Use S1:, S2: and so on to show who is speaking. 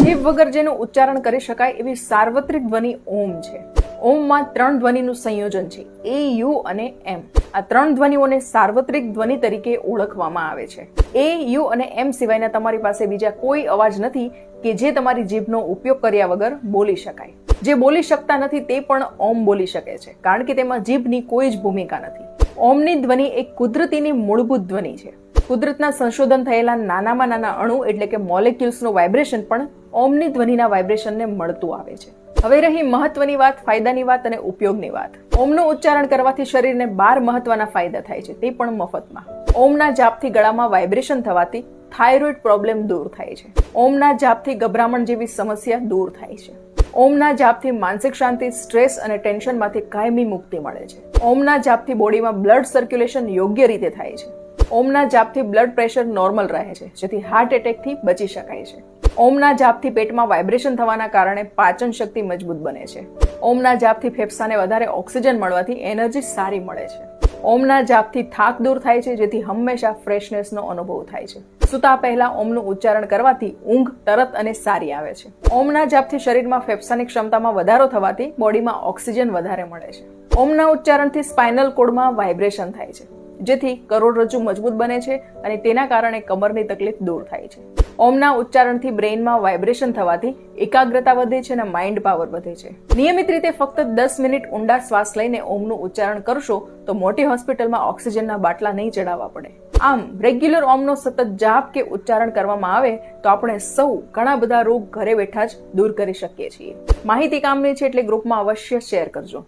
S1: જીભ વગર જેનું ઉચ્ચારણ કરી શકાય એવી સાર્વત્રિક ધ્વનિ ઓમ છે. ઓમમાં 3 ધ્વનિનું સંયોજન છે, એ, યુ અને એમ. આ 3 ધ્વનિઓને સાર્વત્રિક ધ્વનિ તરીકે ઓળખવામાં આવે છે. એ, યુ અને એમ સિવાયના તમારી પાસે બીજા કોઈ અવાજ નથી કે જે તમારી જીભનો ઉપયોગ કર્યા વગર બોલી શકાય. જે બોલી શકતા નથી તે પણ ઓમ બોલી શકે છે, કારણ કે તેમાં જીભની કોઈ જ ભૂમિકા નથી. ઓમની ધ્વનિ એક કુદરતીની મૂળભૂત ધ્વનિ છે. કુદરતના સંશોધન થયેલા નાનામાં નાના અણુ એટલે કે મોલેક્યુલ્સનું વાઇબ્રેશન પણ ઓમની ધ્વનિના વાઇબ્રેશનને મળતું આવે છે. હવે રહી મહત્વની વાત, ફાયદાની વાત અને ઉપયોગની વાત. ઓમનું ઉચ્ચારણ કરવાથી શરીરને 12 મહત્વના ફાયદા થાય છે, તે પણ મફતમાં. ઓમના જાપથી ગળામાં વાઇબ્રેશન થવાથી થાઇરોઇડ પ્રોબ્લેમ દૂર થાય છે. ઓમના જાપથી ગભરામણ જેવી સમસ્યા દૂર થાય છે. ઓમના જાપથી માનસિક શાંતિ, સ્ટ્રેસ અને ટેન્શનમાંથી કાયમી મુક્તિ મળે છે. ઓમના જાપથી બોડીમાં બ્લડ સર્ક્યુલેશન યોગ્ય રીતે થાય છે. ઓમના જાપથી બ્લડ પ્રેશર નોર્મલ રહે છે, જેથી હાર્ટ એટેકથી બચી શકાય છે. ઓમના જાપથી પેટમાં વાઇબ્રેશન થવાના કારણે પાચન શક્તિ મજબૂત બને છે. ઓમના જાપથી ફેફસાને વધારે ઓક્સિજન મળવાથી એનર્જી સારી મળે છે. ઓમના જાપથી થાક દૂર થાય છે, જેથી હંમેશા ફ્રેશનેસનો અનુભવ થાય છે. સૂતા પહેલા ઓમનું ઉચ્ચારણ કરવાથી ઊંઘ તરત અને સારી આવે છે. ઓમના જાપથી શરીરમાં ફેફસાની ક્ષમતામાં વધારો થવાથી બોડીમાં ઓક્સિજન વધારે મળે છે. ઓમના ઉચ્ચારણથી સ્પાઇનલ કોર્ડમાં વાઇબ્રેશન થાય છે, જેથી કરોડરજ્જુ મજબૂત બને છે અને તેના કારણે કમરની તકલીફ દૂર થાય છે. ઓમના ઉચ્ચારણથી બ્રેઇનમાં વાઇબ્રેશન થવાથી એકાગ્રતા વધે છે અને માઇન્ડ પાવર વધે છે. નિયમિત રીતે ફક્ત 10 મિનિટ ઊંડા શ્વાસ લઈને ઓમનું ઉચ્ચારણ કરશો તો મોટી હોસ્પિટલમાં ઓક્સિજનના બાટલા નહીં ચડાવવા પડે. આમ રેગ્યુલર ઓમનો સતત જાપ કે ઉચ્ચારણ કરવામાં આવે તો આપણે સૌ ઘણા બધા રોગ ઘરે બેઠા જ દૂર કરી શકીએ છીએ. માહિતી કામની છે એટલે ગ્રુપમાં અવશ્ય શેર કરજો.